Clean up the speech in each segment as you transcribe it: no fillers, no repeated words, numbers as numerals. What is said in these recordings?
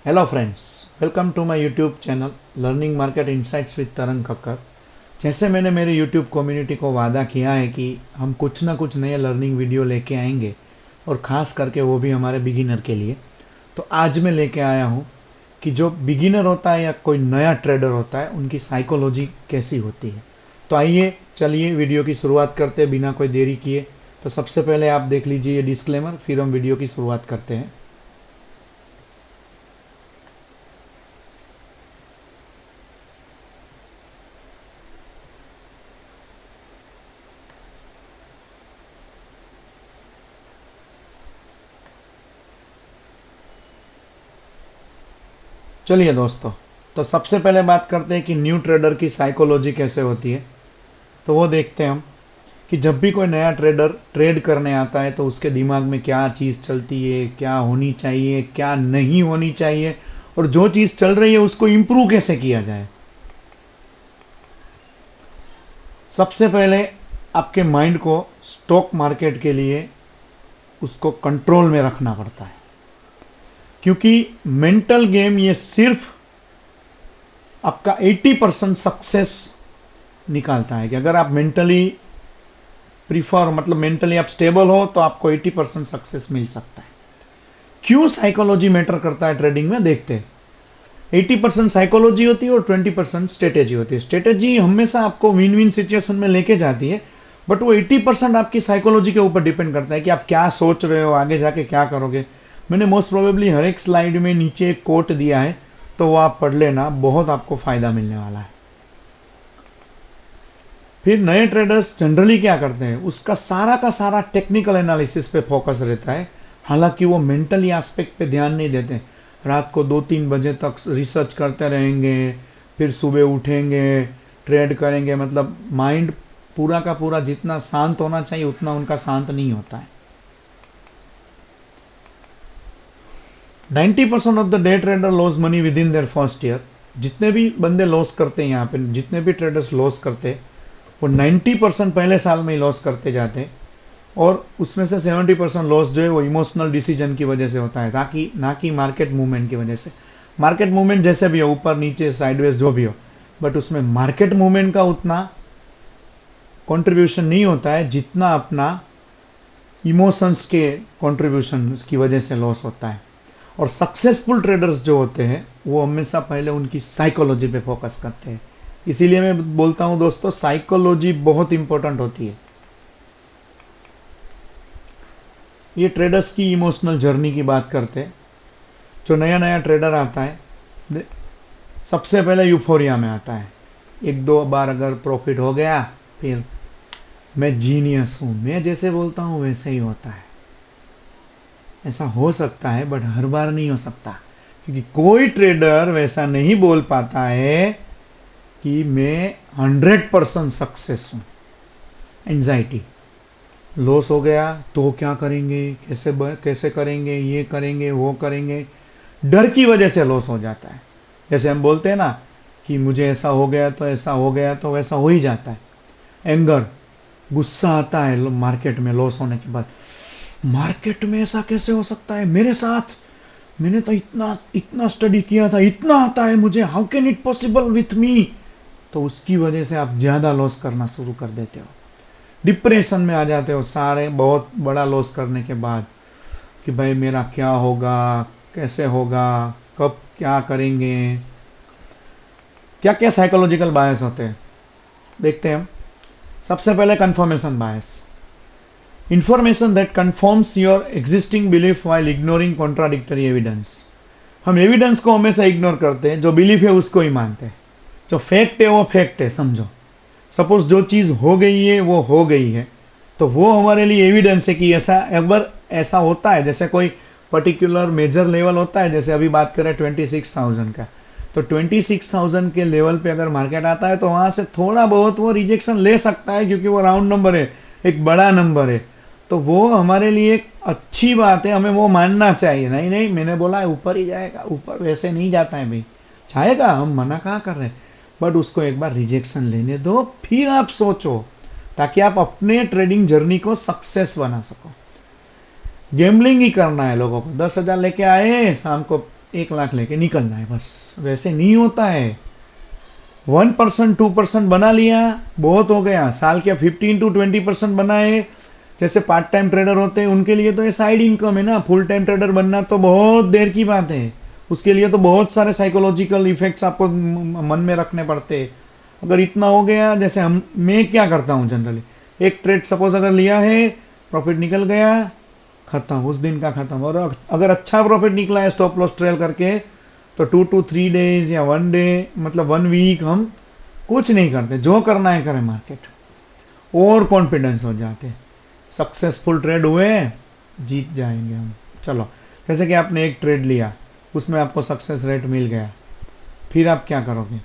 Hello friends, welcome to my YouTube channel learning market insights with Tarang Kakkar. जैसे मैंने मेरे YouTube community को वादा किया है कि हम कुछ ना कुछ नए लर्निंग वीडियो लेके आएंगे और ख़ास करके वो भी हमारे बिगिनर के लिए। तो आज मैं लेके आया हूँ कि जो बिगिनर होता है या कोई नया ट्रेडर होता है उनकी साइकोलॉजी कैसी होती है। तो आइए चलिए वीडियो की शुरुआत करते हैं बिना कोई देरी किए। तो सबसे पहले आप देख लीजिए ये डिस्क्लेमर, फिर हम वीडियो की शुरुआत करते हैं। चलिए दोस्तों, तो सबसे पहले बात करते हैं कि न्यू ट्रेडर की साइकोलॉजी कैसे होती है। तो वो देखते हैं हम कि जब भी कोई नया ट्रेडर ट्रेड करने आता है तो उसके दिमाग में क्या चीज़ चलती है, क्या होनी चाहिए, क्या नहीं होनी चाहिए, और जो चीज़ चल रही है उसको इम्प्रूव कैसे किया जाए। सबसे पहले आपके माइंड को स्टॉक मार्केट के लिए उसको कंट्रोल में रखना पड़ता है, क्योंकि मेंटल गेम ये सिर्फ आपका 80% सक्सेस निकालता है। कि अगर आप मेंटली प्रीफर मतलब मेंटली आप स्टेबल हो तो आपको 80% सक्सेस मिल सकता है। क्यों साइकोलॉजी मैटर करता है ट्रेडिंग में, देखते हैं। 80% साइकोलॉजी होती है और 20% स्ट्रेटेजी होती है। स्ट्रेटेजी हमेशा आपको विन विन सिचुएशन में लेके जाती है, बट वो 80% आपकी साइकोलॉजी के ऊपर डिपेंड करता है कि आप क्या सोच रहे हो, आगे जाके क्या करोगे। मैंने मोस्ट प्रोबेबली हर एक स्लाइड में नीचे एक कोट दिया है, तो वो आप पढ़ लेना, बहुत आपको फायदा मिलने वाला है। फिर नए ट्रेडर्स जनरली क्या करते हैं, उसका सारा का सारा टेक्निकल एनालिसिस पे फोकस रहता है, हालांकि वो मेंटली एस्पेक्ट पे ध्यान नहीं देते। रात को 2-3 बजे तक रिसर्च करते रहेंगे, फिर सुबह उठेंगे, ट्रेड करेंगे। मतलब माइंड पूरा का पूरा जितना शांत होना चाहिए उतना उनका शांत नहीं होता है। 90% of the day trader loss money with in their first year. जितने भी बंदे लॉस करते हैं यहाँ पे, जितने भी ट्रेडर्स लॉस करते हैं, वो 90% पहले साल में ही लॉस करते जाते हैं। और उसमें से 70% लॉस जो है वो इमोशनल डिसीजन की वजह से होता है, ताकि ना कि मार्केट मूवमेंट की वजह से। मार्केट मूवमेंट जैसे भी हो, ऊपर नीचे साइडवेज जो भी हो, बट उसमें मार्केट मूवमेंट का उतना कंट्रीब्यूशन नहीं होता है जितना अपना इमोशंस के कंट्रीब्यूशन की वजह से लॉस होता है। और सक्सेसफुल ट्रेडर्स जो होते हैं वो हमेशा पहले उनकी साइकोलॉजी पे फोकस करते हैं। इसीलिए मैं बोलता हूं दोस्तों, साइकोलॉजी बहुत इंपॉर्टेंट होती है। ये ट्रेडर्स की इमोशनल जर्नी की बात करते हैं। जो नया नया ट्रेडर आता है, सबसे पहले यूफोरिया में आता है। एक दो बार अगर प्रॉफिट हो गया, फिर मैं जीनियस हूं, मैं जैसे बोलता हूं वैसे ही होता है। ऐसा हो सकता है बट हर बार नहीं हो सकता, क्योंकि कोई ट्रेडर वैसा नहीं बोल पाता है कि मैं 100% सक्सेस हूं। एंजाइटी, लॉस हो गया तो क्या करेंगे, कैसे करेंगे, ये करेंगे वो करेंगे, डर की वजह से लॉस हो जाता है। जैसे हम बोलते हैं ना कि मुझे ऐसा हो गया तो ऐसा हो गया, तो वैसा हो ही जाता है। एंगर, गुस्सा आता है मार्केट में लॉस होने के बाद। मार्केट में ऐसा कैसे हो सकता है मेरे साथ, मैंने तो इतना इतना स्टडी किया था, इतना आता है मुझे, how can it possible with me. तो उसकी वजह से आप ज्यादा लॉस करना शुरू कर देते हो, डिप्रेशन में आ जाते हो सारे, बहुत बड़ा लॉस करने के बाद, कि भाई मेरा क्या होगा, कैसे होगा, कब क्या करेंगे। क्या क्या साइकोलॉजिकल बायस होते हैं देखते हैं हम। सबसे पहले confirmation bias, information that confirms your existing belief while ignoring contradictory evidence. हम एविडेंस को हमेशा इग्नोर करते हैं, जो बिलीफ है उसको ही मानते हैं। जो फैक्ट है वो फैक्ट है, समझो। सपोज जो चीज हो गई है वो हो गई है, तो वो हमारे लिए एविडेंस है कि ऐसा एक बार ऐसा होता है। जैसे कोई पर्टिकुलर मेजर लेवल होता है, जैसे अभी बात करें 26,000 का, तो 26,000 के लेवल पे अगर मार्केट आता है तो वहां से थोड़ा बहुत वो रिजेक्शन ले सकता है, क्योंकि वो राउंड नंबर है, एक बड़ा नंबर है। तो वो हमारे लिए एक अच्छी बात है, हमें वो मानना चाहिए। नहीं नहीं, मैंने बोला है ऊपर ही जाएगा, ऊपर वैसे नहीं जाता है भाई, जाएगा, हम मना कहाँ कर रहे हैं, बट उसको एक बार रिजेक्शन लेने दो, फिर आप सोचो, ताकि आप अपने ट्रेडिंग जर्नी को सक्सेस बना सको। गेमलिंग ही करना है लोगों को, 10,000 लेके आए, शाम को 1 लाख लेके निकलना है बस। वैसे नहीं होता है। 1% 2% बना लिया बहुत हो गया। साल के 15 to 20% बनाए, जैसे पार्ट टाइम ट्रेडर होते हैं उनके लिए तो ये साइड इनकम है ना। फुल टाइम ट्रेडर बनना तो बहुत देर की बात है। उसके लिए तो बहुत सारे साइकोलॉजिकल इफेक्ट्स आपको मन में रखने पड़ते हैं। अगर इतना हो गया, जैसे मैं क्या करता हूँ जनरली, एक ट्रेड सपोज अगर लिया है, प्रॉफिट निकल गया, खत्म, उस दिन का खत्म। और अगर अच्छा प्रॉफिट निकला है स्टॉप लॉस ट्रेल करके, तो 2 to 3 days या 1 day, मतलब 1 week हम कुछ नहीं करते, जो करना है करें मार्केट। और कॉन्फिडेंस हो जाते, सक्सेसफुल ट्रेड हुए, जीत जाएंगे हम। चलो, जैसे कि आपने एक ट्रेड लिया, उसमें आपको सक्सेस रेट मिल गया, फिर आप क्या करोगे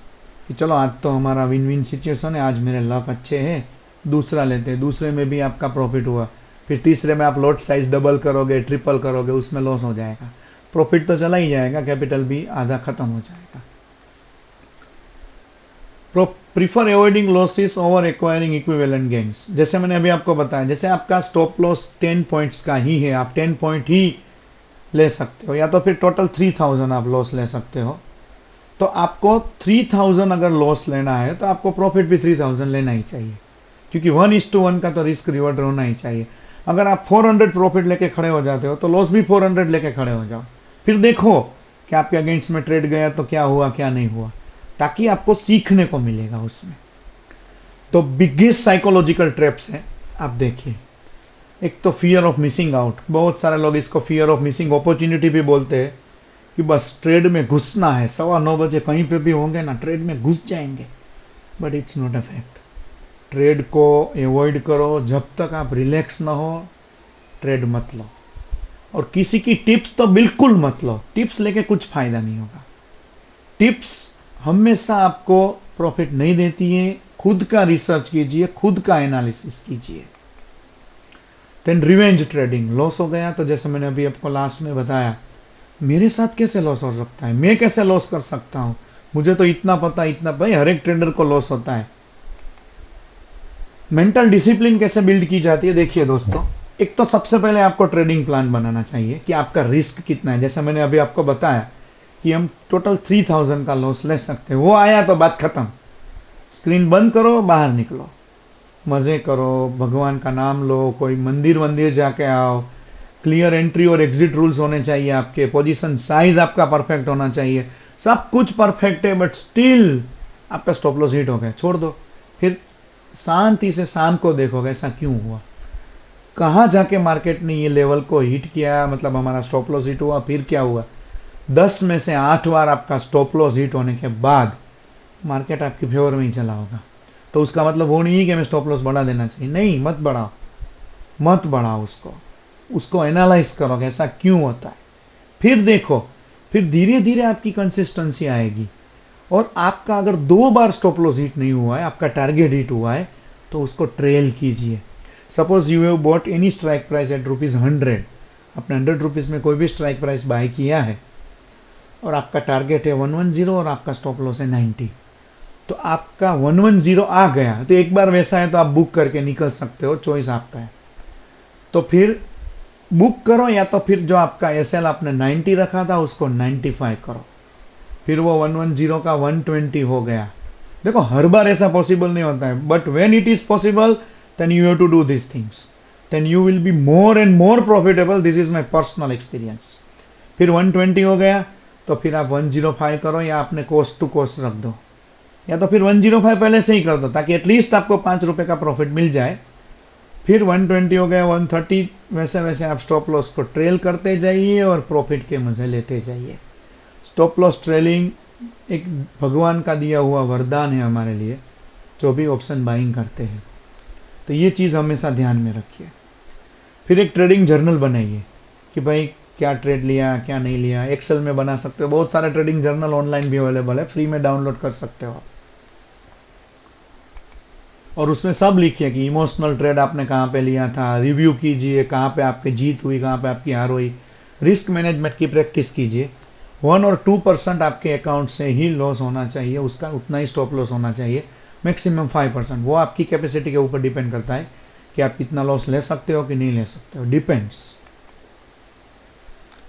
कि चलो आज तो हमारा विन विन सिचुएशन है, आज मेरे लक अच्छे हैं, दूसरा लेते हैं। दूसरे में भी आपका प्रॉफिट हुआ, फिर तीसरे में आप लॉट साइज डबल करोगे, ट्रिपल करोगे, उसमें लॉस हो जाएगा, प्रॉफिट तो चला ही जाएगा, कैपिटल भी आधा खत्म हो जाएगा। Prefer avoiding losses over acquiring equivalent gains. जैसे मैंने अभी आपको बताया, जैसे आपका स्टॉप लॉस 10 पॉइंट्स का ही है, आप 10 पॉइंट ही ले सकते हो, या तो फिर टोटल 3000 आप लॉस ले सकते हो। तो आपको 3000 अगर लॉस लेना है तो आपको प्रॉफिट भी 3000 लेना ही चाहिए, क्योंकि 1:1 का तो रिस्क रिवॉर्ड होना ही चाहिए। अगर आप 400 प्रॉफिट लेके खड़े हो जाते हो तो लॉस भी 400 लेके खड़े हो जाओ, फिर देखो कि आपके अगेंस्ट में ट्रेड गया तो क्या हुआ क्या नहीं हुआ, ताकि आपको सीखने को मिलेगा उसमें। तो बिगेस्ट साइकोलॉजिकल ट्रैप्स है, आप देखिए। एक तो फियर ऑफ मिसिंग आउट, बहुत सारे लोग इसको फियर ऑफ मिसिंग अपॉर्चुनिटी भी बोलते हैं, कि बस ट्रेड में घुसना है, 9:15 कहीं पे भी होंगे ना, ट्रेड में घुस जाएंगे। But it's not a fact. Trade को अवॉइड करो, जब तक आप रिलैक्स ना हो ट्रेड मत लो। और किसी की टिप्स तो बिल्कुल मत लो, टिप्स लेके कुछ फायदा नहीं होगा। टिप्स हमेशा आपको प्रॉफिट नहीं देती है। खुद का रिसर्च कीजिए, खुद का एनालिसिस कीजिए। देन रिवेंज ट्रेडिंग, लॉस हो गया तो जैसे मैंने अभी आपको लास्ट में बताया, मेरे साथ कैसे लॉस हो सकता है, मैं कैसे लॉस कर सकता हूं, मुझे तो इतना पता, इतना भाई, हर एक ट्रेडर को लॉस होता है। मेंटल डिसिप्लिन कैसे बिल्ड की जाती है, देखिए दोस्तों। एक तो सबसे पहले आपको ट्रेडिंग प्लान बनाना चाहिए कि आपका रिस्क कितना है। जैसे मैंने अभी आपको बताया कि हम टोटल 3000 का लॉस ले सकते हैं, वो आया तो बात खत्म। स्क्रीन बंद करो, बाहर निकलो, मजे करो, भगवान का नाम लो, कोई मंदिर वंदिर जाके आओ। क्लियर एंट्री और एग्जिट रूल्स होने चाहिए आपके, पोजीशन साइज आपका परफेक्ट होना चाहिए, सब कुछ परफेक्ट है, बट स्टिल आपका स्टॉप लॉस हिट हो गया, छोड़ दो। फिर शांति से शाम को देखोगे ऐसा क्यों हुआ, कहाँ जाके मार्केट ने ये लेवल को हिट किया, मतलब हमारा स्टॉप लॉस हिट हुआ, फिर क्या हुआ। 10 में से 8 बार आपका स्टॉप लॉस हिट होने के बाद मार्केट आपकी फेवर में ही चला होगा। तो उसका मतलब वो नहीं है कि हमें स्टॉप लॉस बढ़ा देना चाहिए, नहीं, मत बढ़ाओ, मत बढ़ाओ उसको एनालाइज करो ऐसा क्यों होता है। फिर देखो, फिर धीरे धीरे आपकी कंसिस्टेंसी आएगी। और आपका अगर 2 बार स्टॉप लॉस हिट नहीं हुआ है, आपका टारगेट हिट हुआ है, तो उसको ट्रेल कीजिए। Suppose you have bought any strike price at ₹100, आपने 100 रुपीज में कोई भी स्ट्राइक प्राइस बाय किया है, और आपका टारगेट है 110 और आपका स्टॉप लॉस है 90, तो आपका 110 आ गया तो एक बार वैसा है तो आप बुक करके निकल सकते हो, चॉइस आपका है। तो फिर बुक करो, या तो फिर जो आपका एसएल आपने 90 रखा था उसको 95 करो, फिर वो 110 का 120 हो गया। देखो, हर बार ऐसा पॉसिबल नहीं होता है, but when it is possible then you have to do this things, then you will be more and more profitable. This is my personal experience. फिर 120 हो गया तो फिर आप 105 करो, या आपने कोस्ट टू कोस्ट रख दो, या तो फिर 105 पहले से ही कर दो, ताकि एटलीस्ट आपको ₹5 का प्रॉफिट मिल जाए। फिर 120 हो गया, 130, वैसे वैसे आप स्टॉप लॉस को ट्रेल करते जाइए और प्रॉफिट के मजे लेते जाइए। स्टॉप लॉस ट्रेलिंग एक भगवान का दिया हुआ वरदान है हमारे लिए, जो भी ऑप्शन बाइंग करते हैं। तो ये चीज़ हमेशा ध्यान में रखिए। फिर एक ट्रेडिंग जर्नल बनाइए कि भाई क्या ट्रेड लिया, क्या नहीं लिया। एक्सेल में बना सकते हो, बहुत सारे ट्रेडिंग जर्नल ऑनलाइन भी अवेलेबल है, फ्री में डाउनलोड कर सकते हो। और उसमें सब लिखिए कि इमोशनल ट्रेड आपने कहाँ पे लिया था, रिव्यू कीजिए, कहाँ पे आपकी जीत हुई, कहाँ पे आपकी हार हुई। रिस्क मैनेजमेंट की प्रैक्टिस कीजिए। 1 और 2% आपके अकाउंट से ही लॉस होना चाहिए, उसका उतना ही स्टॉप लॉस होना चाहिए। मैक्सिमम 5%, वो आपकी कैपेसिटी के ऊपर डिपेंड करता है कि आप कितना लॉस ले सकते हो कि नहीं ले सकते हो, डिपेंड्स।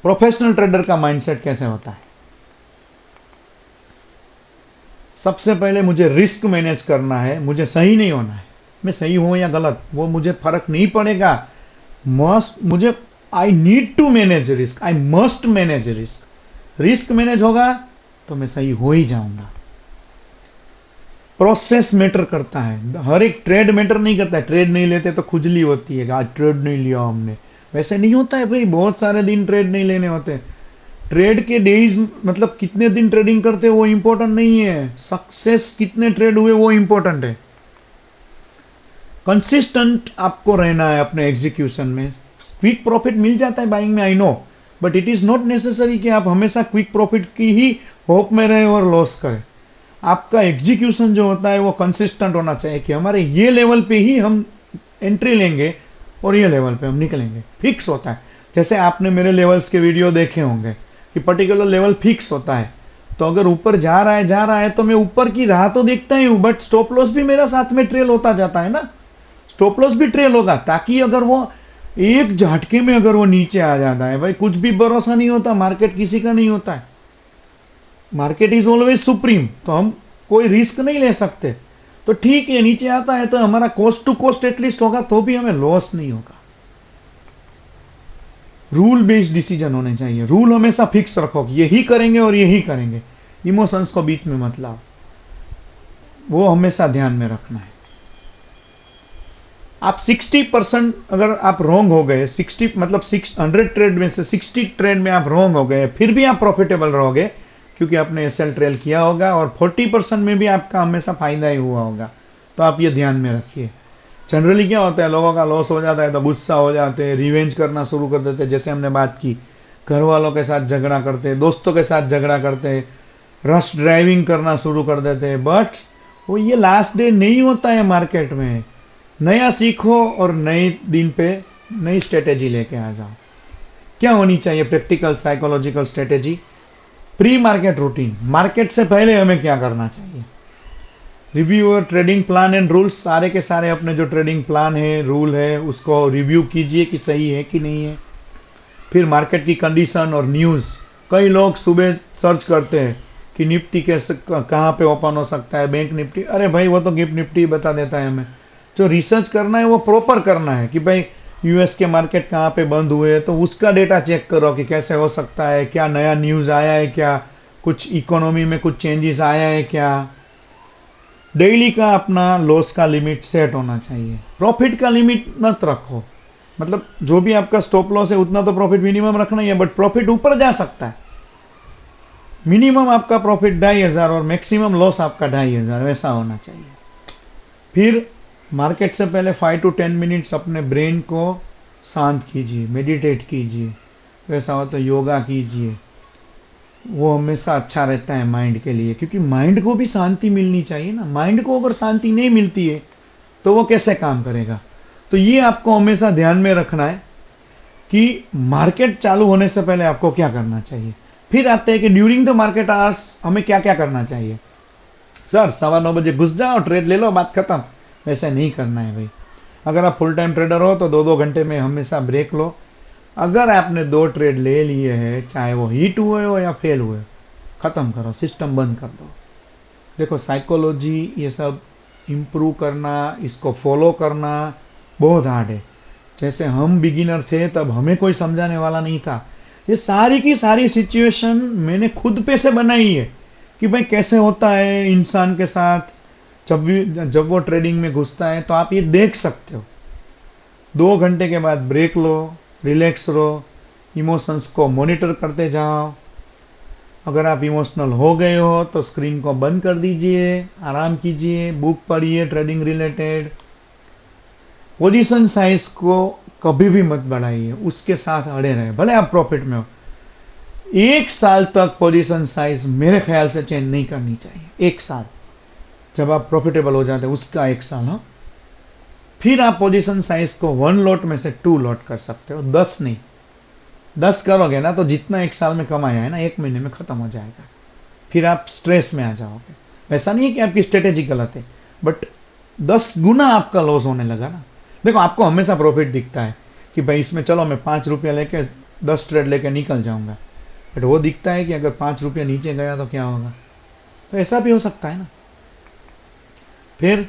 प्रोफेशनल ट्रेडर का माइंडसेट कैसे होता है, सबसे पहले मुझे रिस्क मैनेज करना है, मुझे सही नहीं होना है, मैं सही हूं या गलत वो मुझे फर्क नहीं पड़ेगा, मस्ट मुझे I need to manage risk, I must manage risk. Risk manage होगा तो मैं सही हो ही जाऊंगा। प्रोसेस मैटर करता है, हर एक ट्रेड मैटर नहीं करता है। ट्रेड नहीं लेते तो खुजली होती है, आज ट्रेड नहीं लिया हमने, वैसे नहीं होता है भाई। बहुत सारे दिन ट्रेड नहीं लेने होते। ट्रेड के डेज मतलब कितने दिन ट्रेडिंग करते हो वो इंपॉर्टेंट नहीं है, सक्सेस कितने ट्रेड हुए वो इंपॉर्टेंट है। कंसिस्टेंट आपको रहना है अपने एग्जीक्यूशन में। क्विक प्रॉफिट मिल जाता है बाइंग में, I know, but it is not necessary कि आप हमेशा क्विक प्रॉफिट की ही होप में रहे और लॉस करें। आपका एग्जीक्यूशन जो होता है वो कंसिस्टेंट होना चाहिए कि हमारे ये लेवल पे ही हम एंट्री लेंगे और ये लेवल पे हम निकलेंगे, फिक्स होता है। जैसे आपने मेरे लेवल्स के वीडियो देखे होंगे कि पर्टिकुलर लेवल फिक्स होता है, तो अगर ऊपर जा रहा है तो मैं ऊपर की राह तो देखता ही हूं, बट स्टॉप लॉस भी मेरा साथ में ट्रेल होता जाता है ना। स्टॉप लॉस भी ट्रेल होगा, ताकि अगर वो एक झटके में अगर वो नीचे आ जाता है, भाई कुछ भी भरोसा नहीं होता, मार्केट किसी का नहीं होता है, मार्केट इज ऑलवेज सुप्रीम, तो हम कोई रिस्क नहीं ले सकते। तो ठीक है, नीचे आता है तो हमारा कॉस्ट टू कॉस्ट एटलीस्ट होगा, तो भी हमें लॉस नहीं होगा। रूल बेस्ड डिसीजन होने चाहिए, रूल हमेशा फिक्स रखो कि यही करेंगे और यही करेंगे, इमोशंस को बीच में मत लाओ, वो हमेशा ध्यान में रखना है। आप 60% अगर आप रॉन्ग हो गए, 60 मतलब 100 ट्रेड में से 60 ट्रेड में आप रॉन्ग हो गए, फिर भी आप प्रॉफिटेबल रहोगे क्योंकि आपने एसएल ट्रेल किया होगा, और 40% में भी आपका हमेशा फायदा ही हुआ होगा। तो आप ये ध्यान में रखिए। जनरली क्या होता है, लोगों का लॉस हो जाता है तो गुस्सा हो जाते हैं, रिवेंज करना शुरू कर देते हैं, जैसे हमने बात की, घर वालों के साथ झगड़ा करते हैं, दोस्तों के साथ झगड़ा करते हैं, रश ड्राइविंग करना शुरू कर देते हैं। बट वो ये लास्ट डे नहीं होता है मार्केट में। नया सीखो और नए दिन पे नई स्ट्रेटेजी लेके आ जाओ। क्या होनी चाहिए practical psychological strategy? Pre market routine, market से पहले हमें क्या करना चाहिए, रिव्यू और ट्रेडिंग प्लान एंड रूल्स, सारे के सारे अपने जो ट्रेडिंग प्लान है, रूल है, उसको रिव्यू कीजिए कि सही है कि नहीं है। फिर मार्केट की कंडीशन और न्यूज़, कई लोग सुबह सर्च करते हैं कि निफ्टी कैसे कहाँ पे ओपन हो सकता है, बैंक निफ्टी, अरे भाई वो तो गिफ्ट निफ्टी बता देता है हमें। जो रिसर्च करना है वो प्रॉपर करना है कि भाई यूएस के मार्केट कहाँ पे बंद हुए, तो उसका डेटा चेक करो कि कैसे हो सकता है, क्या नया न्यूज़ आया है, क्या कुछ इकोनॉमी में कुछ चेंजेस आया है क्या। डेली का अपना लॉस का लिमिट सेट होना चाहिए, प्रॉफिट का लिमिट मत रखो, मतलब जो भी आपका स्टॉप लॉस है उतना तो प्रॉफिट मिनिमम रखना ही है, बट प्रॉफिट ऊपर जा सकता है। मिनिमम आपका प्रॉफिट 2500 और मैक्सिमम लॉस आपका 2500, वैसा होना चाहिए। फिर मार्केट से पहले 5 to 10 मिनट्स अपने ब्रेन को शांत कीजिए, मेडिटेट कीजिए, वैसा हो तो योगा कीजिए, वो हमेशा अच्छा रहता है माइंड के लिए, क्योंकि माइंड को भी शांति मिलनी चाहिए ना। माइंड को अगर शांति नहीं मिलती है तो वो कैसे काम करेगा। तो ये आपको हमेशा ध्यान में रखना है कि मार्केट चालू होने से पहले आपको क्या करना चाहिए। फिर आते हैं कि ड्यूरिंग द मार्केट आवर्स हमें क्या क्या करना चाहिए। सर 9:15 बजे घुस जाओ, ट्रेड ले लो, बात खत्म, वैसे नहीं करना है भाई। अगर आप फुल टाइम ट्रेडर हो तो 2-2 घंटे में हमेशा ब्रेक लो। अगर आपने 2 ट्रेड ले लिए हैं, चाहे वो हिट हुए हो या फेल हुए, ख़त्म करो, सिस्टम बंद कर दो। देखो साइकोलॉजी ये सब इम्प्रूव करना, इसको फॉलो करना बहुत हार्ड है। जैसे हम बिगिनर थे तब हमें कोई समझाने वाला नहीं था। ये सारी की सारी सिचुएशन मैंने खुद पे से बनाई है कि भाई कैसे होता है इंसान के साथ जब वो ट्रेडिंग में घुसता है। तो आप ये देख सकते हो। 2 घंटे के बाद ब्रेक लो, रिलैक्स रहो, इमोशंस को मॉनिटर करते जाओ। अगर आप इमोशनल हो गए हो तो स्क्रीन को बंद कर दीजिए, आराम कीजिए, बुक पढ़िए ट्रेडिंग रिलेटेड। पोजीशन साइज को कभी भी मत बढ़ाइए, उसके साथ अड़े रहे, भले आप प्रॉफिट में हो। 1 साल तक पोजीशन साइज मेरे ख्याल से चेंज नहीं करनी चाहिए। 1 साल, जब आप प्रॉफिटेबल हो जाते हैं उसका 1 साल। हाँ, फिर आप पोजीशन साइज को 1 लॉट में से 2 लॉट कर सकते हो, 10 नहीं। 10 करोगे ना तो जितना 1 साल में कमाया है ना 1 महीने में खत्म हो जाएगा। फिर आप स्ट्रेस में आ जाओगे। ऐसा नहीं है कि आपकी स्ट्रेटेजी गलत है, बट 10 गुना आपका लॉस होने लगा ना। देखो आपको हमेशा प्रॉफिट दिखता है कि भाई इसमें चलो मैं 5 रुपया लेके 10 ट्रेड लेके निकल जाऊंगा, बट वो दिखता है कि अगर 5 रुपया नीचे गया तो क्या होगा। तो ऐसा भी हो सकता है ना। फिर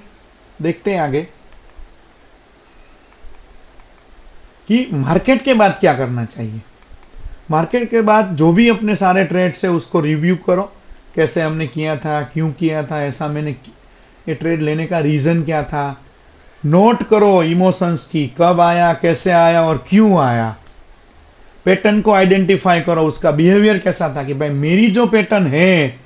देखते हैं आगे कि मार्केट के बाद क्या करना चाहिए। मार्केट के बाद जो भी अपने सारे ट्रेड्स है उसको रिव्यू करो, कैसे हमने किया था, क्यों किया था, ऐसा मैंने ये ट्रेड लेने का रीजन क्या था। नोट करो इमोशंस की, कब आया, कैसे आया और क्यों आया। पैटर्न को आइडेंटिफाई करो, उसका बिहेवियर कैसा था कि भाई मेरी जो पैटर्न है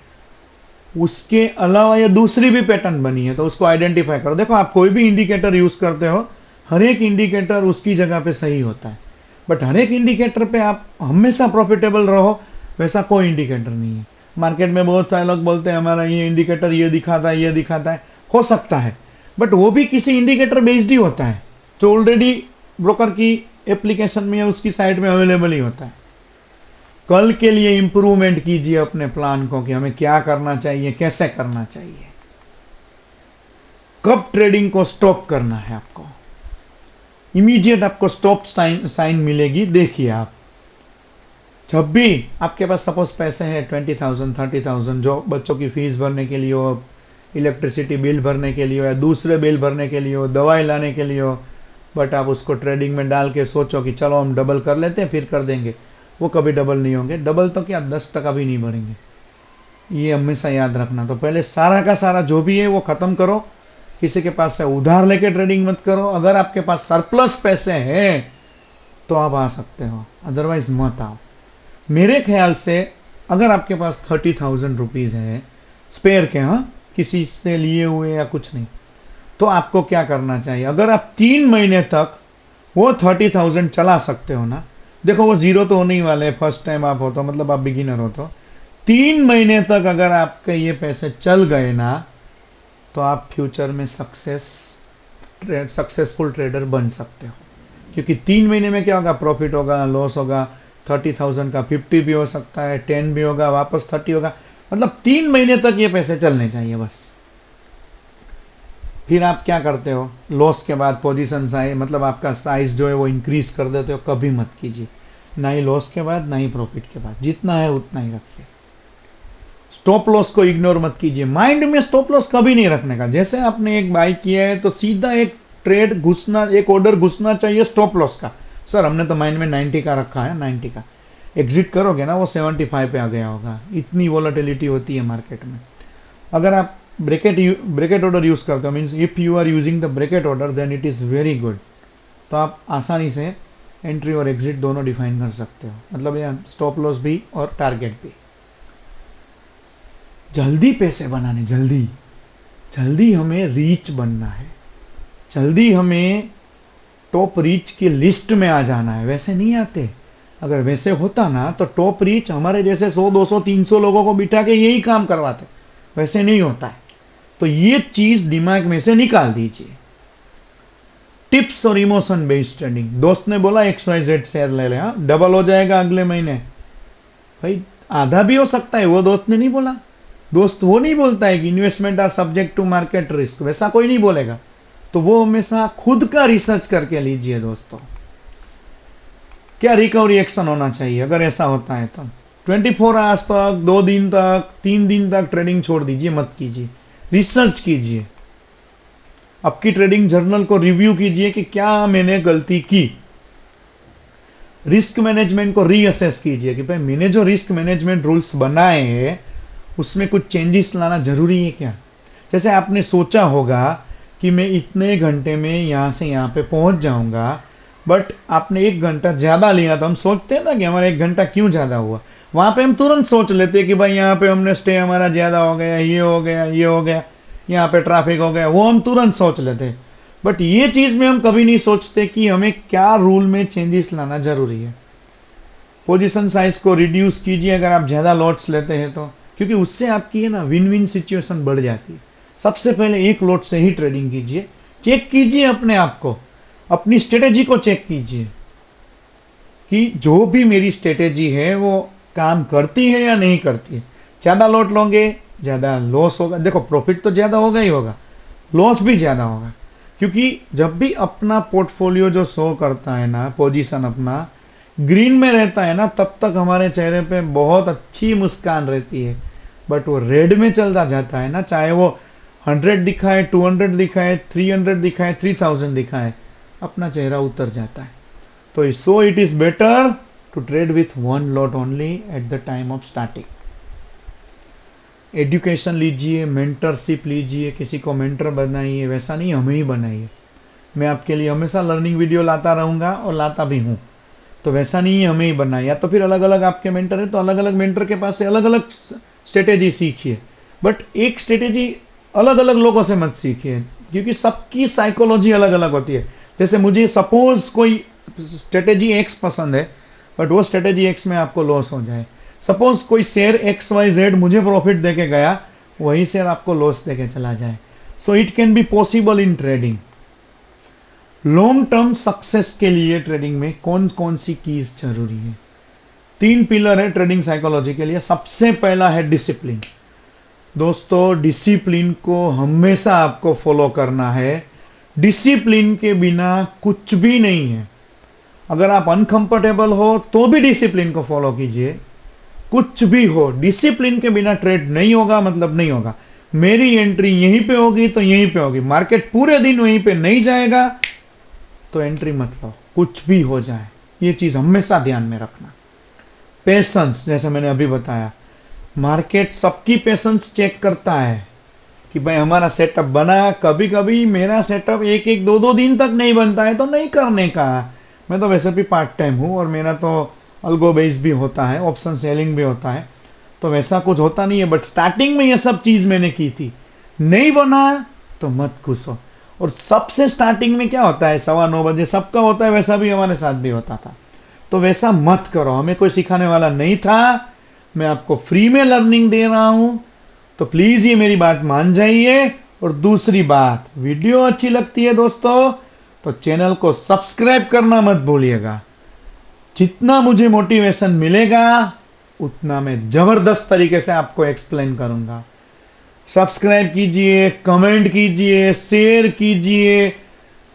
उसके अलावा ये दूसरी भी पैटर्न बनी है, तो उसको आइडेंटिफाई करो। देखो आप कोई भी इंडिकेटर यूज करते हो, हर एक इंडिकेटर उसकी जगह पे सही होता है, बट हर एक इंडिकेटर पे आप हमेशा प्रॉफिटेबल रहो वैसा कोई इंडिकेटर नहीं है। मार्केट में बहुत सारे लोग बोलते हैं हमारा ये इंडिकेटर ये दिखाता है, ये दिखाता है, हो सकता है, बट वो भी किसी इंडिकेटर बेस्ड ही होता है जो ऑलरेडी ब्रोकर की एप्लीकेशन में या उसकी साइट में अवेलेबल ही होता है। कल के लिए इंप्रूवमेंट कीजिए अपने प्लान को कि हमें क्या करना चाहिए, कैसे करना चाहिए, कब ट्रेडिंग को स्टॉप करना है। आपको इमीडिएट आपको स्टॉप साइन मिलेगी। देखिए आप जब भी आपके पास सपोज पैसे हैं 20,000 30,000 जो बच्चों की फीस भरने के लिए हो, इलेक्ट्रिसिटी बिल भरने के लिए हो, या दूसरे बिल भरने के लिए हो, दवाई लाने के लिए हो, बट आप उसको ट्रेडिंग में डाल के सोचो कि चलो हम डबल कर लेते हैं फिर कर देंगे, वो कभी डबल नहीं होंगे। डबल तो क्या 10% भी नहीं भरेंगे, ये हमेशा याद रखना। तो पहले सारा का सारा जो भी है वो खत्म करो, किसी के पास से उधार लेके ट्रेडिंग मत करो। अगर आपके पास सरप्लस पैसे हैं तो आप आ सकते हो, अदरवाइज मत आओ। मेरे ख्याल से अगर आपके पास 30,000 रुपीज है स्पेयर के, हाँ किसी से लिए हुए या कुछ नहीं, तो आपको क्या करना चाहिए। अगर आप 3 महीने तक वो 30,000 चला सकते हो ना, देखो वो जीरो तो होने ही वाले, फर्स्ट टाइम आप हो तो, मतलब आप बिगिनर हो तो 3 महीने तक अगर आपके ये पैसे चल गए ना, तो आप फ्यूचर में सक्सेसफुल ट्रेडर बन सकते हो। क्योंकि 3 महीने में क्या होगा, प्रॉफिट होगा, लॉस होगा, 30,000 का 50 भी हो सकता है, 10 भी होगा, वापस 30 होगा, मतलब 3 महीने तक ये पैसे चलने चाहिए बस। फिर आप क्या करते हो, लॉस के बाद पोजीशन साइज, मतलब आपका साइज जो है वो इंक्रीज कर देते हो, कभी मत कीजिए, ना ही लॉस के बाद ना ही प्रॉफिट के बाद, जितना है उतना ही रखिए। स्टॉप लॉस को इग्नोर मत कीजिए, माइंड में स्टॉप लॉस कभी नहीं रखने का। जैसे आपने एक बाई किया है तो सीधा एक ट्रेड घुसना, एक ऑर्डर घुसना चाहिए स्टॉप लॉस का। सर हमने तो माइंड में 90 का रखा है, 90 का एग्जिट करोगे ना वो 75 पे आ गया होगा, इतनी वॉलेटिलिटी होती है मार्केट में। अगर आप ब्रेकेट ऑर्डर यूज करते हो, means if you are using the bracket order then it is very good, तो आप आसानी से एंट्री और एग्जिट दोनों डिफाइन कर सकते हो, मतलब ये स्टॉप लॉस भी और टारगेट भी। जल्दी पैसे बनाने, जल्दी हमें रीच बनना है, जल्दी हमें टॉप रीच की लिस्ट में आ जाना है, वैसे नहीं आते। अगर वैसे होता ना तो टॉप रीच हमारे जैसे 100 200 300 लोगों को बिठा के यही काम करवाते, वैसे नहीं होता है। तो ये चीज दिमाग में से निकाल दीजिए। टिप्स और इमोशन बेस्ड ट्रेडिंग, दोस्त ने बोला XYZ शेयर ले ले, हाँ डबल हो जाएगा अगले महीने, भाई आधा भी हो सकता है, वो दोस्त ने नहीं बोला। दोस्त वो नहीं बोलता है कि investment are subject to market risk, वैसा कोई नहीं बोलेगा। तो वो हमेशा खुद का रिसर्च करके लीजिए दोस्तों, क्या रिकवरी एक्शन होना चाहिए। अगर ऐसा होता है तो 24 आवर्स तक, 2 दिन तक, 3 दिन तक ट्रेडिंग छोड़ दीजिए, मत कीजिए, रिसर्च कीजिए, आपकी ट्रेडिंग जर्नल को रिव्यू कीजिए कि क्या मैंने गलती की। रिस्क मैनेजमेंट को रीअसेस कीजिए कि भाई मैंने जो रिस्क मैनेजमेंट रूल्स बनाए हैं उसमें कुछ चेंजेस लाना जरूरी है क्या। जैसे आपने सोचा होगा कि मैं इतने घंटे में यहां से यहां पे पहुंच जाऊंगा, बट आपने 1 घंटा ज्यादा लिया, तो हम सोचते हैं ना कि हमारा 1 घंटा क्यों ज्यादा हुआ। वहां पे हम तुरंत सोच लेते हैं कि भाई यहाँ पे हमने स्टे हमारा ज्यादा हो गया, ये हो गया, ये हो गया, यहाँ पे ट्रैफिक हो गया, वो हम तुरंत सोच लेते हैं। बट ये चीज में हम कभी नहीं सोचते कि हमें क्या रूल में चेंजेस लाना जरूरी है। पोजीशन साइज को रिड्यूस कीजिए अगर आप ज्यादा लॉट्स लेते हैं तो, क्योंकि उससे आपकी है ना विन विन सिचुएशन बढ़ जाती है। सबसे पहले 1 लॉट से ही ट्रेडिंग कीजिए, चेक कीजिए अपने आप को, अपनी स्ट्रेटेजी को चेक कीजिए कि जो भी मेरी स्ट्रेटेजी है वो काम करती है या नहीं करती है। ज्यादा लॉट लोगे ज्यादा लॉस होगा, देखो प्रॉफिट तो ज्यादा होगा ही होगा, लॉस भी ज्यादा होगा। क्योंकि जब भी अपना पोर्टफोलियो जो शो करता है ना, पोजीशन अपना ग्रीन में रहता है ना, तब तक हमारे चेहरे पे बहुत अच्छी मुस्कान रहती है। बट वो रेड में चलता जाता है ना, चाहे वो 100 दिखाए, 200 दिखाए, 300 दिखाए, 3000 दिखाए, अपना चेहरा उतर जाता है। तो so it is better to trade with one lot only at the time of starting. Education लीजिए, मेंटरशिप लीजिए, किसी को मेंटर बनाइए, वैसा नहीं हमें ही बनाइए। मैं आपके लिए हमेशा लर्निंग वीडियो लाता रहूंगा और लाता भी हूं, तो वैसा नहीं है हमें ही बनना है। या तो फिर अलग अलग आपके मेंटर है तो अलग अलग मेंटर के पास से अलग अलग स्ट्रेटेजी सीखिए, बट एक स्ट्रेटेजी अलग अलग लोगों से मत सीखिए, क्योंकि सबकी साइकोलॉजी अलग अलग होती है। जैसे मुझे सपोज कोई स्ट्रेटेजी एक्स पसंद है, बट वो स्ट्रेटेजी एक्स में आपको लॉस हो जाए। सपोज कोई शेयर एक्स वाई जेड मुझे प्रॉफिट देके गया, वही शेयर आपको लॉस देके चला जाए। So it can be possible in trading. Long term success के लिए ट्रेडिंग में कौन कौन सी कीज जरूरी है? 3 पिलर है ट्रेडिंग साइकोलॉजी के लिए। सबसे पहला है डिसिप्लिन। दोस्तों, डिसिप्लिन को हमेशा आपको फॉलो करना है। डिसिप्लिन के बिना कुछ भी नहीं है। अगर आप अनकंफर्टेबल हो तो भी डिसिप्लिन को फॉलो कीजिए, कुछ भी हो, डिसिप्लिन के बिना ट्रेड नहीं होगा, मतलब नहीं होगा। मेरी एंट्री यहीं पे होगी तो यहीं पे होगी, मार्केट पूरे दिन वहीं पे नहीं जाएगा तो एंट्री मत लो, कुछ भी हो जाए। ये चीज हमेशा ध्यान में रखना। पेशेंस, जैसे मैंने अभी बताया, मार्केट सबकी पेशेंस चेक करता है कि भाई हमारा सेटअप बना। कभी कभी मेरा सेटअप 1-2 दिन तक नहीं बनता है तो नहीं करने का। मैं तो वैसे भी पार्ट टाइम हूँ और मेरा तो अल्गो बेस भी होता है, ऑप्शन सेलिंग भी होता है, तो वैसा कुछ होता नहीं है। बट स्टार्टिंग में ये सब चीज मैंने की थी। नहीं बना तो मत घुसो। और सबसे स्टार्टिंग में क्या होता है, 9:15 बजे सबका होता है, वैसा भी हमारे साथ भी होता था। तो वैसा मत करो। हमें कोई सिखाने वाला नहीं था, मैं आपको फ्री में लर्निंग दे रहा हूं, तो प्लीज ये मेरी बात मान जाइए। और दूसरी बात, वीडियो अच्छी लगती है दोस्तों तो चैनल को सब्सक्राइब करना मत भूलिएगा। जितना मुझे मोटिवेशन मिलेगा उतना मैं जबरदस्त तरीके से आपको एक्सप्लेन करूंगा। सब्सक्राइब कीजिए, कमेंट कीजिए, शेयर कीजिए,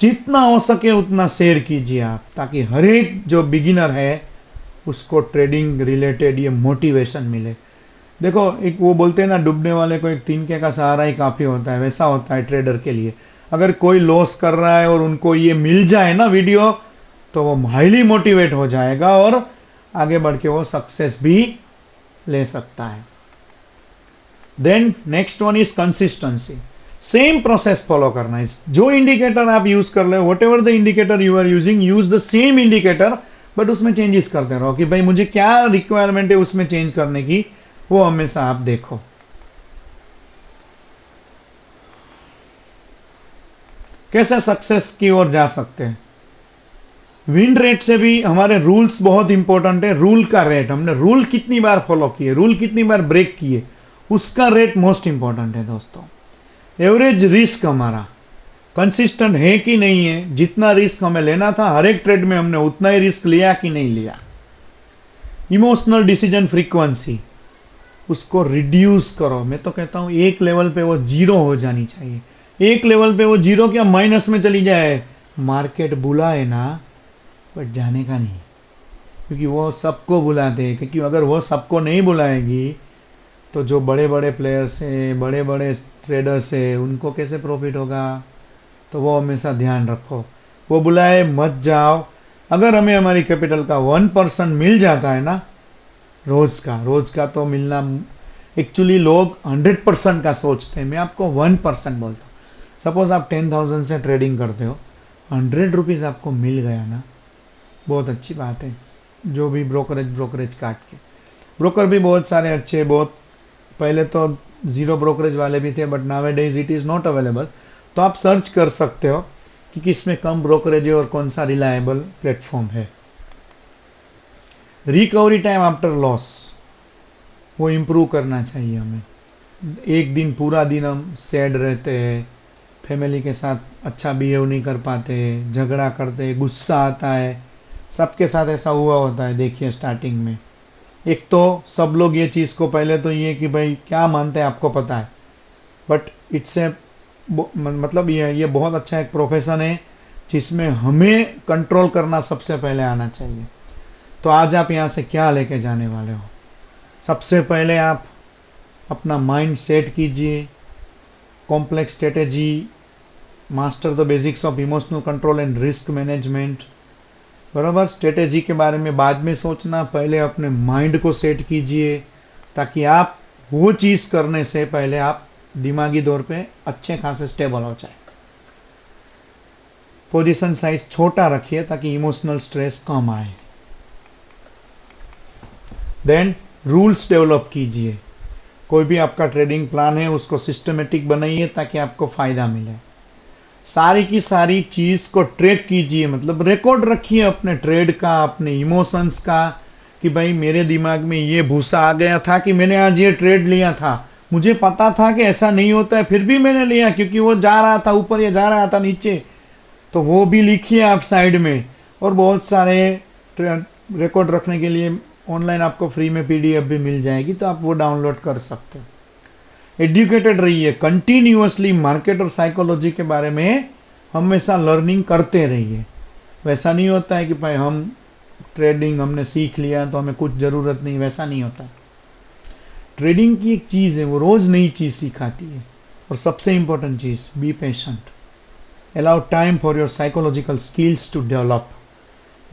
जितना हो सके उतना शेयर कीजिए आप, ताकि हर एक जो बिगिनर है उसको ट्रेडिंग रिलेटेड ये मोटिवेशन मिले। देखो, एक वो बोलते हैं ना, डूबने वाले को एक तिनके का सहारा ही काफी होता है, वैसा होता है ट्रेडर के लिए। अगर कोई लॉस कर रहा है और उनको ये मिल जाए ना वीडियो, तो वो हाईली मोटिवेट हो जाएगा और आगे बढ़ के वो सक्सेस भी ले सकता है। Then next one is consistency. Same process follow करना है। जो इंडिकेटर आप यूज कर रहे हो, whatever the indicator you are using, use the same indicator, but उसमें चेंजेस करते रहो कि भाई मुझे क्या रिक्वायरमेंट है उसमें चेंज करने की, वो हमेशा आप देखो। कैसे सक्सेस की ओर जा सकते हैं? विन रेट से भी हमारे रूल्स बहुत इंपॉर्टेंट है। रूल का रेट, हमने रूल कितनी बार फॉलो किए, रूल कितनी बार ब्रेक किए, उसका रेट मोस्ट इंपॉर्टेंट है दोस्तों। एवरेज रिस्क हमारा कंसिस्टेंट है कि नहीं है, जितना रिस्क हमें लेना था हर एक ट्रेड में हमने उतना ही रिस्क लिया कि नहीं लिया। इमोशनल डिसीजन फ्रीक्वेंसी, उसको रिड्यूस करो। मैं तो कहता हूं एक लेवल पे वो 0 हो जानी चाहिए। एक लेवल पे वो 0 क्या माइनस में चली जाए, मार्केट बुलाए ना, बट जाने का नहीं, क्योंकि वो सबको बुलाते हैं। क्योंकि अगर वो सबको नहीं बुलाएगी तो जो बड़े बड़े प्लेयर्स हैं, बड़े बड़े ट्रेडर्स हैं, उनको कैसे प्रॉफिट होगा? तो वो हमेशा ध्यान रखो, वो बुलाए मत जाओ। अगर हमें हमारी कैपिटल का 1% मिल जाता है ना, रोज का तो मिलना, एक्चुअली लोग 100% का सोचते हैं, मैं आपको 1% बोलता हूँ। सपोज आप 10,000 से ट्रेडिंग करते हो, 100 रुपीज़ आपको मिल गया ना, बहुत अच्छी बात है। जो भी ब्रोकरेज काट के, ब्रोकर भी बहुत सारे अच्छे, बहुत पहले तो 0 ब्रोकरेज वाले भी थे, but now days it is not available. तो आप सर्च कर सकते हो कि किसमें कम ब्रोकरेज है और कौन सा रिलायबल प्लेटफॉर्म है। रिकवरी टाइम आफ्टर लॉस, वो इम्प्रूव करना चाहिए हमें। एक दिन पूरा दिन हम सैड रहते हैं, फैमिली के साथ अच्छा बिहेव नहीं कर पाते, झगड़ा करते, गुस्सा आता है, सबके साथ ऐसा हुआ होता है। देखिए स्टार्टिंग में एक तो सब लोग ये चीज़ को, पहले तो ये कि भाई क्या मानते हैं आपको पता है, बट इट्स ए मतलब ये बहुत अच्छा एक प्रोफेशन है जिसमें हमें कंट्रोल करना सबसे पहले आना चाहिए। तो आज आप यहाँ से क्या लेके जाने वाले हो? सबसे पहले आप अपना माइंड सेट कीजिए, complex strategy, master the basics of emotional control and risk management. बराबर, स्ट्रेटेजी के बारे में बाद में सोचना, पहले अपने माइंड को सेट कीजिए ताकि आप वो चीज़ करने से पहले आप दिमागी तौर पे अच्छे खासे स्टेबल हो जाए। पोजीशन साइज छोटा रखिए ताकि इमोशनल स्ट्रेस कम आए। देन रूल्स डेवलप कीजिए, कोई भी आपका ट्रेडिंग प्लान है उसको सिस्टमेटिक बनाइए ताकि आपको फायदा मिले। सारी की सारी चीज को ट्रैक कीजिए, मतलब रिकॉर्ड रखिए अपने ट्रेड का, अपने इमोशंस का, कि भाई मेरे दिमाग में ये भूसा आ गया था कि मैंने आज ये ट्रेड लिया था, मुझे पता था कि ऐसा नहीं होता है फिर भी मैंने लिया क्योंकि वो जा रहा था ऊपर या जा रहा था नीचे। तो वो भी लिखिए आप साइड में। और बहुत सारे रिकॉर्ड रखने के लिए ऑनलाइन आपको फ्री में पीडीएफ भी मिल जाएगी, तो आप वो डाउनलोड कर सकते हो। एजुकेटेड रहिए, कंटिन्यूअसली मार्केट और साइकोलॉजी के बारे में हमेशा लर्निंग करते रहिए। वैसा नहीं होता है कि भाई हम ट्रेडिंग हमने सीख लिया तो हमें कुछ ज़रूरत नहीं, वैसा नहीं होता। ट्रेडिंग की एक चीज़ है, वो रोज़ नई चीज़ सिखाती है। और सबसे इंपॉर्टेंट चीज़, be patient, allow time for your psychological skills to develop.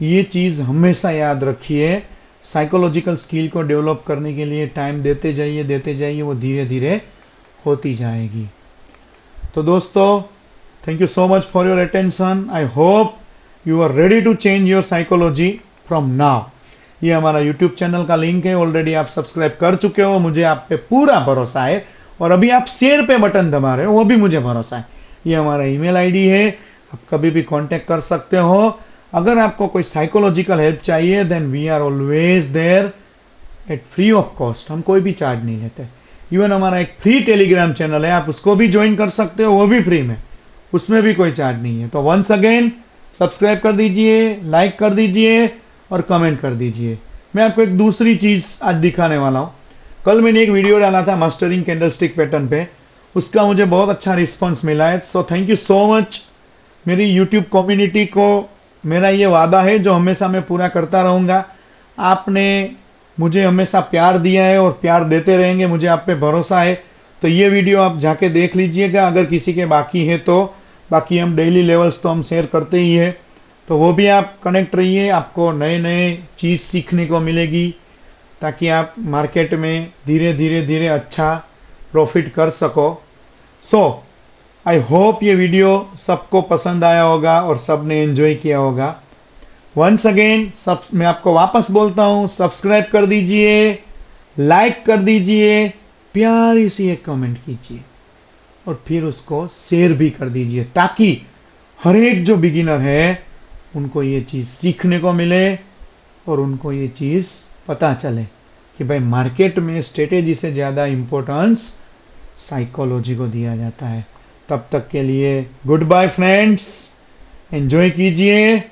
ये चीज़ हमेशा याद रखिए, साइकोलॉजिकल स्किल को डेवलप करने के लिए टाइम देते जाइए, वो धीरे धीरे होती जाएगी। तो दोस्तों, thank you so much for your attention. I hope you are ready to change your psychology from now. ये हमारा यूट्यूब चैनल का लिंक है, ऑलरेडी आप सब्सक्राइब कर चुके हो, मुझे आप पे पूरा भरोसा है। और अभी आप शेयर पे बटन दबा रहे हो, वो भी मुझे भरोसा है। ये हमारा ईमेल आईडी है, आप कभी भी कांटेक्ट कर सकते हो। अगर आपको कोई साइकोलॉजिकल हेल्प चाहिए then we are always there at free of cost. हम कोई भी चार्ज नहीं लेते। इवन हमारा एक फ्री टेलीग्राम चैनल है, आप उसको भी ज्वाइन कर सकते हो, वो भी फ्री में, उसमें भी कोई चार्ज नहीं है। तो वंस अगेन सब्सक्राइब कर दीजिए, लाइक कर दीजिए और कमेंट कर दीजिए। मैं आपको एक दूसरी चीज़ आज दिखाने वाला हूँ। कल मैंने एक वीडियो डाला था मास्टरिंग कैंडलस्टिक पैटर्न पे, उसका मुझे बहुत अच्छा रिस्पॉन्स मिला है। So thank you so much. मेरी यूट्यूब कम्युनिटी को मेरा ये वादा है जो हमेशा मैं पूरा करता रहूँगा। आपने मुझे हमेशा प्यार दिया है और प्यार देते रहेंगे, मुझे आप पे भरोसा है। तो ये वीडियो आप जाके देख लीजिएगा, अगर किसी के बाकी है तो। बाकी हम डेली लेवल्स तो हम शेयर करते ही है, तो वो भी आप कनेक्ट रहिए, आपको नए नए चीज़ सीखने को मिलेगी ताकि आप मार्केट में धीरे धीरे अच्छा प्रॉफिट कर सको। सो आई होप ये वीडियो सबको पसंद आया होगा और सबने एंजॉय किया होगा। वंस अगेन सब मैं आपको वापस बोलता हूँ, सब्सक्राइब कर दीजिए, लाइक कर दीजिए, प्यारी सी एक कमेंट कीजिए और फिर उसको शेयर भी कर दीजिए ताकि हर एक जो बिगिनर है उनको ये चीज़ सीखने को मिले और उनको ये चीज़ पता चले कि भाई मार्केट में स्ट्रेटेजी से ज़्यादा इम्पोर्टेंस साइकोलॉजी को दिया जाता है। तब तक के लिए गुड बाय फ्रेंड्स, एंजॉय कीजिए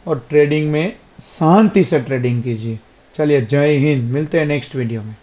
और ट्रेडिंग में शांति से ट्रेडिंग कीजिए। चलिए, जय हिंद। मिलते हैं नेक्स्ट वीडियो में।